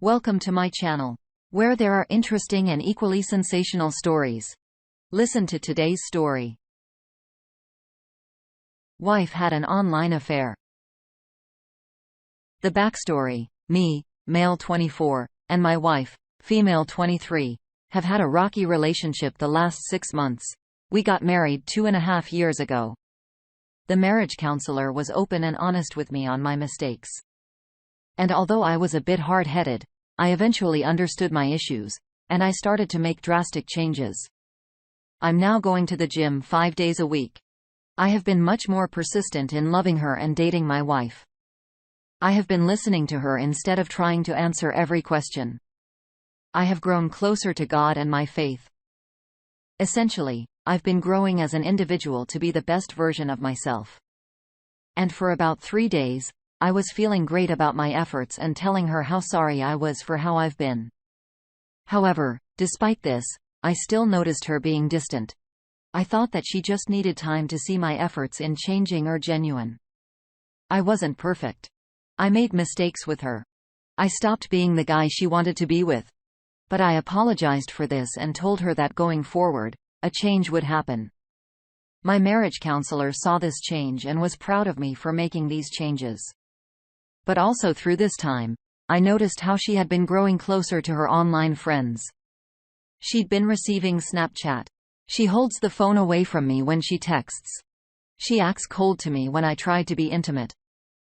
Welcome to my channel, where there are interesting and equally sensational stories. Listen to today's story. Wife had an online affair. The backstory: me, male 24, and my wife, female 23, have had a rocky relationship the last 6 months. We got married 2.5 years ago. The marriage counselor was open and honest with me on my mistakes. And although I was a bit hard-headed, I eventually understood my issues, and I started to make drastic changes. I'm now going to the gym 5 days a week. I have been much more persistent in loving her and dating my wife. I have been listening to her instead of trying to answer every question. I have grown closer to God and my faith. Essentially, I've been growing as an individual to be the best version of myself. And for about 3 days, I was feeling great about my efforts and telling her how sorry I was for how I've been. However, despite this, I still noticed her being distant. I thought that she just needed time to see my efforts in changing are genuine. I wasn't perfect. I made mistakes with her. I stopped being the guy she wanted to be with. But I apologized for this and told her that going forward, a change would happen. My marriage counselor saw this change and was proud of me for making these changes. But also through this time, I noticed how she had been growing closer to her online friends. She'd been receiving Snapchat. She holds the phone away from me when she texts. She acts cold to me when I tried to be intimate.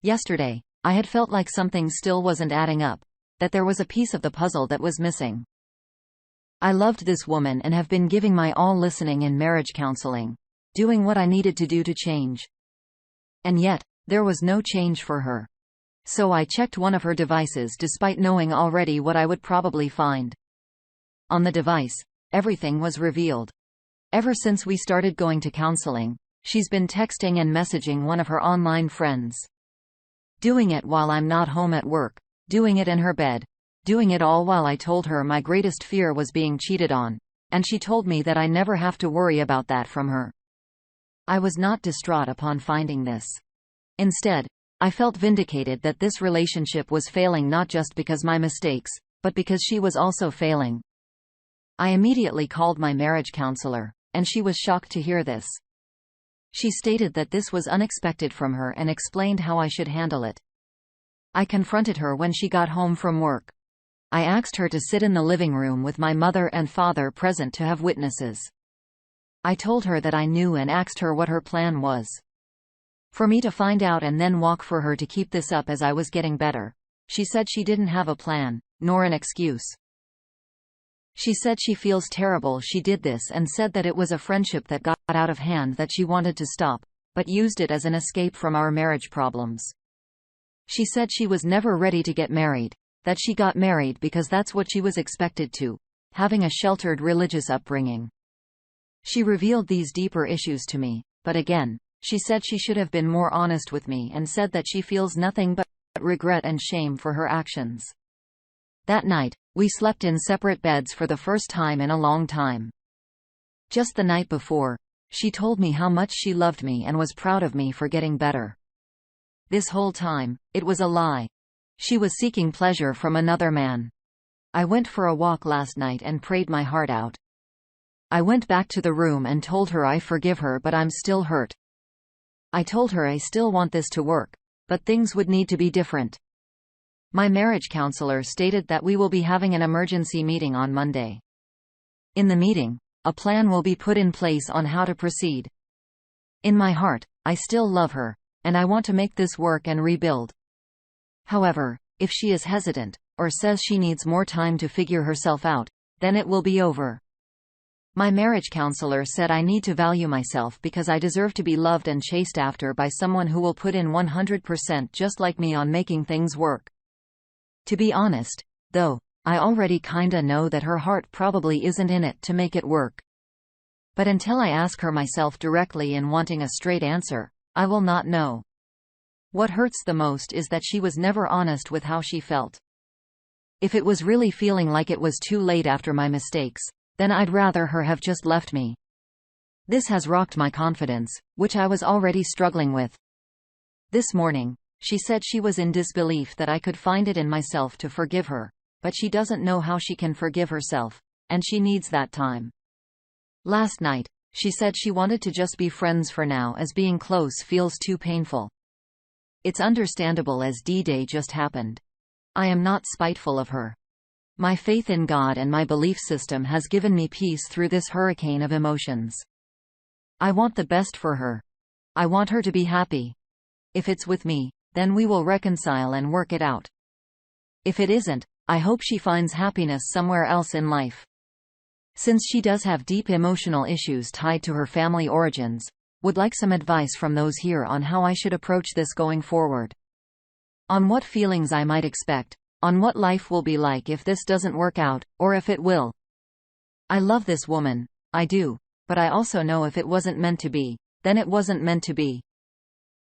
Yesterday, I had felt like something still wasn't adding up, that there was a piece of the puzzle that was missing. I loved this woman and have been giving my all listening in marriage counseling, doing what I needed to do to change. And yet, there was no change for her. So I checked one of her devices despite knowing already what I would probably find. On the device, everything was revealed. Ever since we started going to counseling, she's been texting and messaging one of her online friends. Doing it while I'm not home at work, doing it in her bed, doing it all while I told her my greatest fear was being cheated on, and she told me that I never have to worry about that from her. I was not distraught upon finding this. Instead, I felt vindicated that this relationship was failing not just because my mistakes, but because she was also failing. I immediately called my marriage counselor, and she was shocked to hear this. She stated that this was unexpected from her and explained how I should handle it. I confronted her when she got home from work. I asked her to sit in the living room with my mother and father present to have witnesses. I told her that I knew and asked her what her plan was. For me to find out and then walk for her to keep this up as I was getting better. She said she didn't have a plan, nor an excuse. She said she feels terrible she did this and said that it was a friendship that got out of hand that she wanted to stop, but used it as an escape from our marriage problems. She said she was never ready to get married, that she got married because that's what she was expected to, having a sheltered religious upbringing. She revealed these deeper issues to me, but again, she said she should have been more honest with me and said that she feels nothing but regret and shame for her actions. That night, we slept in separate beds for the first time in a long time. Just the night before, she told me how much she loved me and was proud of me for getting better. This whole time, it was a lie. She was seeking pleasure from another man. I went for a walk last night and prayed my heart out. I went back to the room and told her I forgive her, but I'm still hurt. I told her I still want this to work, but things would need to be different. My marriage counselor stated that we will be having an emergency meeting on Monday. In the meeting, a plan will be put in place on how to proceed. In my heart, I still love her, and I want to make this work and rebuild. However, if she is hesitant, or says she needs more time to figure herself out, then it will be over. My marriage counselor said I need to value myself because I deserve to be loved and chased after by someone who will put in 100% just like me on making things work. To be honest, though, I already kinda know that her heart probably isn't in it to make it work. But until I ask her myself directly and wanting a straight answer, I will not know. What hurts the most is that she was never honest with how she felt. If it was really feeling like it was too late after my mistakes, then I'd rather her have just left me. This has rocked my confidence, which I was already struggling with. This morning, she said she was in disbelief that I could find it in myself to forgive her, but she doesn't know how she can forgive herself, and she needs that time. Last night, she said she wanted to just be friends for now as being close feels too painful. It's understandable as D-Day just happened. I am not spiteful of her. My faith in God and my belief system has given me peace through this hurricane of emotions. I want the best for her. I want her to be happy. If it's with me, then we will reconcile and work it out. If it isn't, I hope she finds happiness somewhere else in life. Since she does have deep emotional issues tied to her family origins, would like some advice from those here on how I should approach this going forward. On what feelings I might expect, on what life will be like if this doesn't work out, or if it will. I love this woman, I do, but I also know if it wasn't meant to be, then it wasn't meant to be.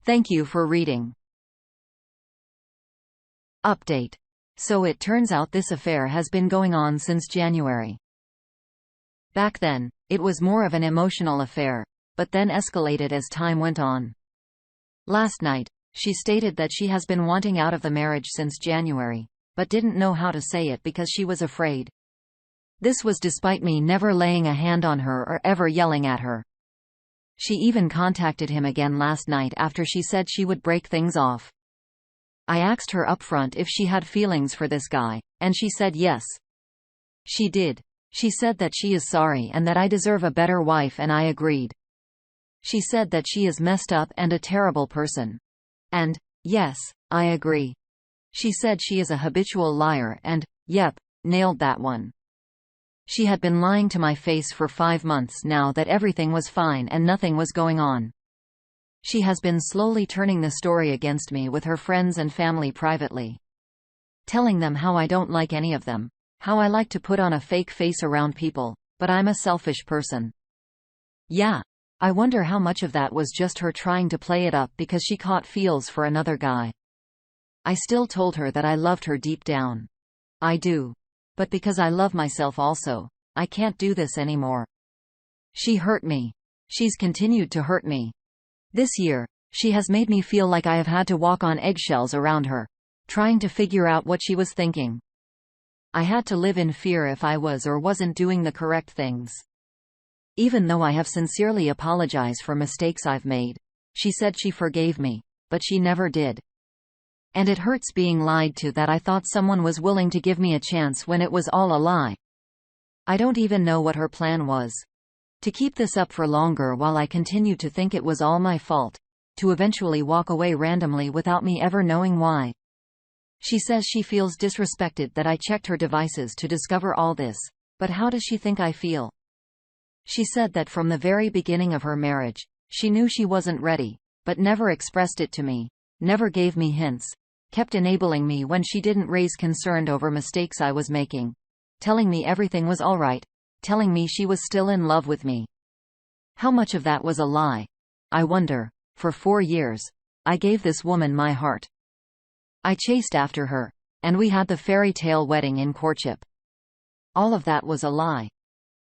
Thank you for reading. Update. So it turns out this affair has been going on since January. Back then, it was more of an emotional affair, but then escalated as time went on. Last night, she stated that she has been wanting out of the marriage since January, but didn't know how to say it because she was afraid. This was despite me never laying a hand on her or ever yelling at her. She even contacted him again last night after she said she would break things off. I asked her upfront if she had feelings for this guy, and she said yes. She did. She said that she is sorry and that I deserve a better wife, and I agreed. She said that she is messed up and a terrible person. And, yes, I agree. She said she is a habitual liar and, yep, nailed that one. She had been lying to my face for 5 months now that everything was fine and nothing was going on. She has been slowly turning the story against me with her friends and family privately. Telling them how I don't like any of them, how I like to put on a fake face around people, but I'm a selfish person. Yeah. I wonder how much of that was just her trying to play it up because she caught feels for another guy. I still told her that I loved her deep down. I do. But because I love myself also, I can't do this anymore. She hurt me. She's continued to hurt me. This year, she has made me feel like I have had to walk on eggshells around her, trying to figure out what she was thinking. I had to live in fear if I was or wasn't doing the correct things. Even though I have sincerely apologized for mistakes I've made, she said she forgave me, but she never did. And it hurts being lied to that I thought someone was willing to give me a chance when it was all a lie. I don't even know what her plan was. To keep this up for longer while I continued to think it was all my fault, to eventually walk away randomly without me ever knowing why. She says she feels disrespected that I checked her devices to discover all this, but how does she think I feel? She said that from the very beginning of her marriage, she knew she wasn't ready, but never expressed it to me, never gave me hints, kept enabling me when she didn't raise concern over mistakes I was making, telling me everything was all right, telling me she was still in love with me. How much of that was a lie? I wonder. For 4 years, I gave this woman my heart. I chased after her, and we had the fairy tale wedding in courtship. All of that was a lie.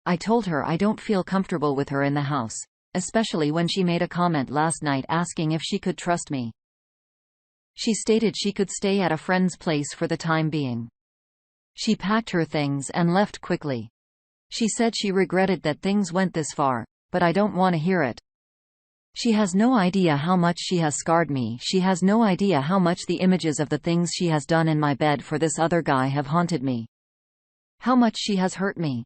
I told her I don't feel comfortable with her in the house, especially when she made a comment last night asking if she could trust me. She stated she could stay at a friend's place for the time being. She packed her things and left quickly. She said she regretted that things went this far, but I don't want to hear it. She has no idea how much she has scarred me. She has no idea how much the images of the things she has done in my bed for this other guy have haunted me. How much she has hurt me.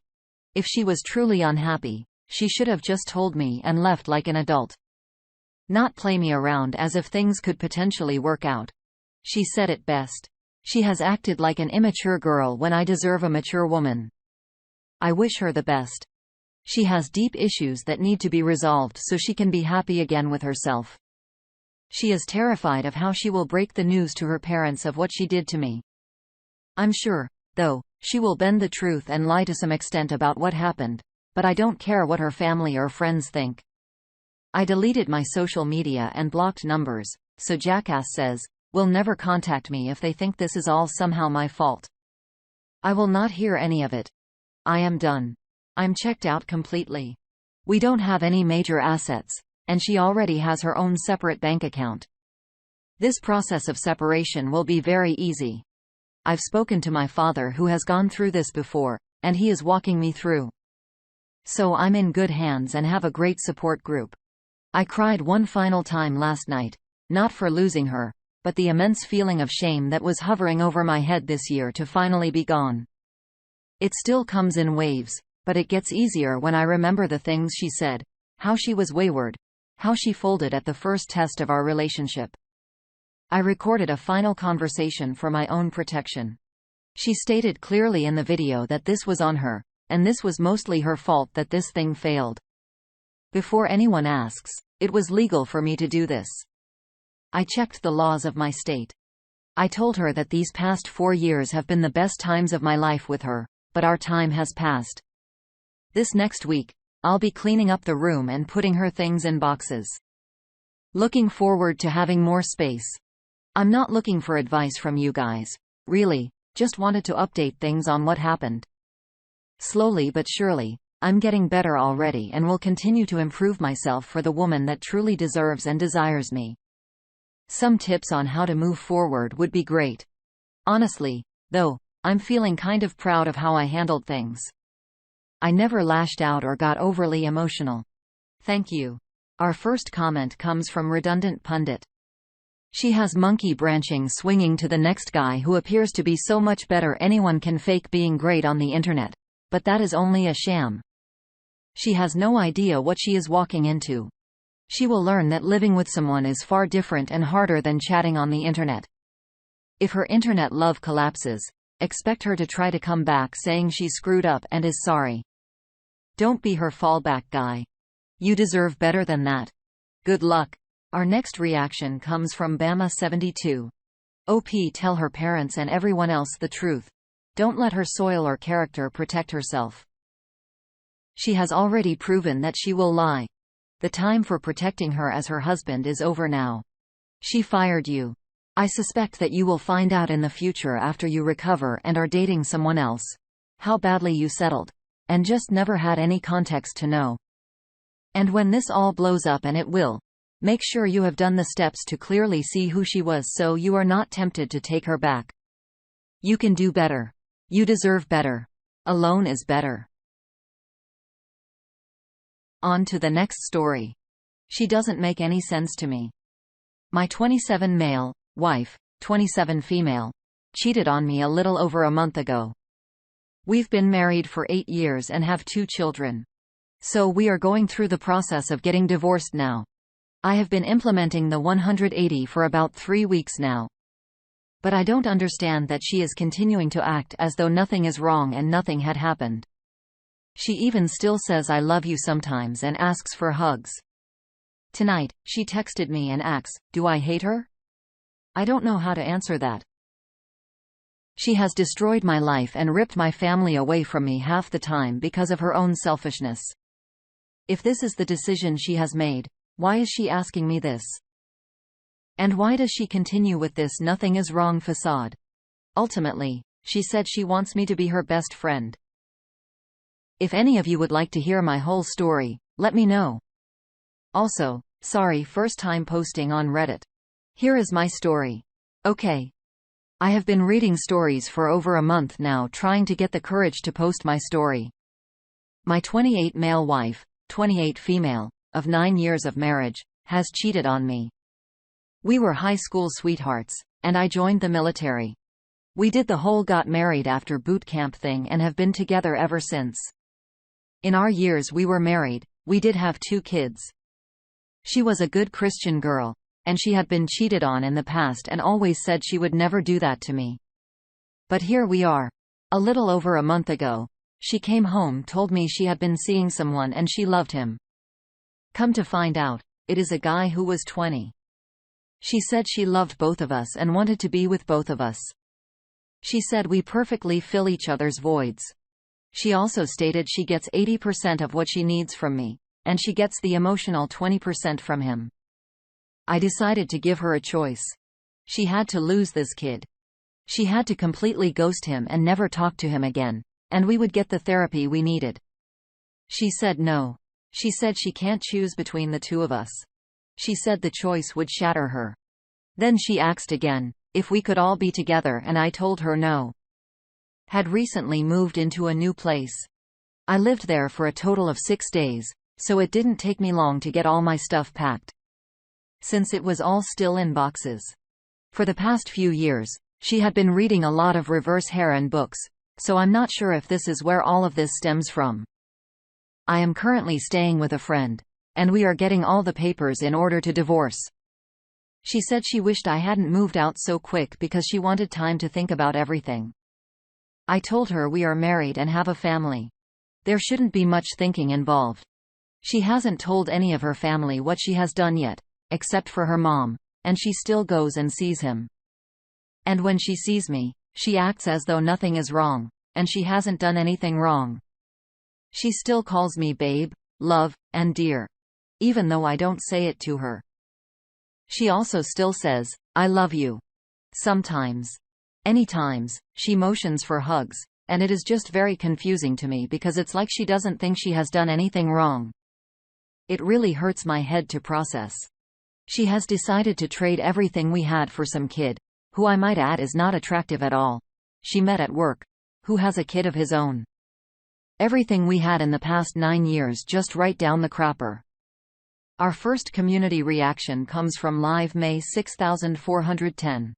If she was truly unhappy, she should have just told me and left like an adult. Not play me around as if things could potentially work out. She said it best. She has acted like an immature girl when I deserve a mature woman. I wish her the best. She has deep issues that need to be resolved so she can be happy again with herself. She is terrified of how she will break the news to her parents of what she did to me. I'm sure, though, she will bend the truth and lie to some extent about what happened, but I don't care what her family or friends think. I deleted my social media and blocked numbers, so Jackass says, will never contact me if they think this is all somehow my fault. I will not hear any of it. I am done. I'm checked out completely. We don't have any major assets, and she already has her own separate bank account. This process of separation will be very easy. I've spoken to my father who has gone through this before, and he is walking me through. So I'm in good hands and have a great support group. I cried one final time last night, not for losing her, but the immense feeling of shame that was hovering over my head this year to finally be gone. It still comes in waves, but it gets easier when I remember the things she said, how she was wayward, how she folded at the first test of our relationship. I recorded a final conversation for my own protection. She stated clearly in the video that this was on her, and this was mostly her fault that this thing failed. Before anyone asks, it was legal for me to do this. I checked the laws of my state. I told her that these past 4 years have been the best times of my life with her, but our time has passed. This next week, I'll be cleaning up the room and putting her things in boxes. Looking forward to having more space. I'm not looking for advice from you guys, really, just wanted to update things on what happened. Slowly but surely, I'm getting better already and will continue to improve myself for the woman that truly deserves and desires me. Some tips on how to move forward would be great. Honestly, though, I'm feeling kind of proud of how I handled things. I never lashed out or got overly emotional. Thank you. Our first comment comes from Redundant Pundit. She has monkey branching swinging to the next guy who appears to be so much better. Anyone can fake being great on the internet, but that is only a sham. She has no idea what she is walking into. She will learn that living with someone is far different and harder than chatting on the internet. If her internet love collapses, expect her to try to come back saying she screwed up and is sorry. Don't be her fallback guy. You deserve better than that. Good luck. Our next reaction comes from Bama72. OP, tell her parents and everyone else the truth. Don't let her soil or character protect herself. She has already proven that she will lie. The time for protecting her as her husband is over now. She fired you. I suspect that you will find out in the future after you recover and are dating someone else. How badly you settled. And just never had any context to know. And when this all blows up, and it will, make sure you have done the steps to clearly see who she was so you are not tempted to take her back. You can do better. You deserve better. Alone is better. On to the next story. She doesn't make any sense to me. My 27 male wife, 27 female, cheated on me a little over a month ago. We've been married for 8 years and have 2 children. So we are going through the process of getting divorced now. I have been implementing the 180 for about 3 weeks now. But I don't understand that she is continuing to act as though nothing is wrong and nothing had happened. She even still says I love you sometimes and asks for hugs. Tonight, she texted me and asks, do I hate her? I don't know how to answer that. She has destroyed my life and ripped my family away from me half the time because of her own selfishness. If this is the decision she has made, why is she asking me this? And why does she continue with this nothing is wrong facade? Ultimately, she said she wants me to be her best friend. If any of you would like to hear my whole story, let me know. Also, sorry, first time posting on Reddit. Here is my story. Okay. I have been reading stories for over a month now, trying to get the courage to post my story. My 28 male wife, 28 female, of 9 years of marriage, has cheated on me. We were high school sweethearts, and I joined the military. We did the whole got married after boot camp thing and have been together ever since. In our years we were married, we did have 2 kids. She was a good Christian girl, and she had been cheated on in the past and always said she would never do that to me. But here we are. A little over a month ago, she came home, told me she had been seeing someone and she loved him. Come to find out, it is a guy who was 20. She said she loved both of us and wanted to be with both of us. She said we perfectly fill each other's voids. She also stated she gets 80% of what she needs from me, and she gets the emotional 20% from him. I decided to give her a choice. She had to lose this kid. She had to completely ghost him and never talk to him again, and we would get the therapy we needed. She said no. She said she can't choose between the 2 of us. She said the choice would shatter her. Then she asked again, if we could all be together, and I told her no. Had recently moved into a new place. I lived there for a total of 6 days, so it didn't take me long to get all my stuff packed, since it was all still in boxes. For the past few years, she had been reading a lot of reverse harem books, so I'm not sure if this is where all of this stems from. I am currently staying with a friend, and we are getting all the papers in order to divorce. She said she wished I hadn't moved out so quick because she wanted time to think about everything. I told her we are married and have a family. There shouldn't be much thinking involved. She hasn't told any of her family what she has done yet, except for her mom, and she still goes and sees him. And when she sees me, she acts as though nothing is wrong, and she hasn't done anything wrong. She still calls me babe, love, and dear, even though I don't say it to her. She also still says, I love you. Sometimes. Anytimes, she motions for hugs, and it is just very confusing to me because it's like she doesn't think she has done anything wrong. It really hurts my head to process. She has decided to trade everything we had for some kid, who I might add is not attractive at all. She met at work, who has a kid of his own. Everything we had in the past 9 years just right down the crapper. Our first community reaction comes from Live May 6410.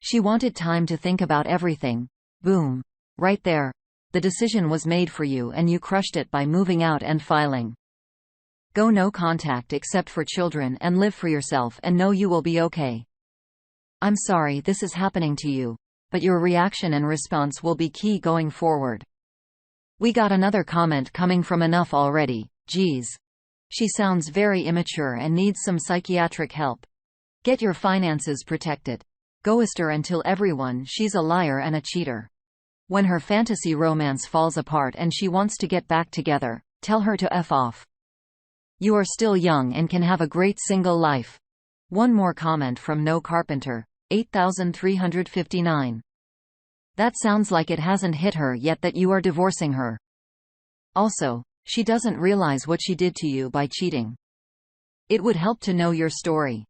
She wanted time to think about everything. Boom. Right there. The decision was made for you and you crushed it by moving out and filing. Go no contact except for children and live for yourself and know you will be okay. I'm sorry this is happening to you, but your reaction and response will be key going forward. We got another comment coming from Enough Already. Geez. She sounds very immature and needs some psychiatric help. Get your finances protected. Ghost her until everyone she's a liar and a cheater. When her fantasy romance falls apart and she wants to get back together, tell her to F off. You are still young and can have a great single life. One more comment from No Carpenter, 8359. That sounds like it hasn't hit her yet that you are divorcing her. Also, she doesn't realize what she did to you by cheating. It would help to know your story.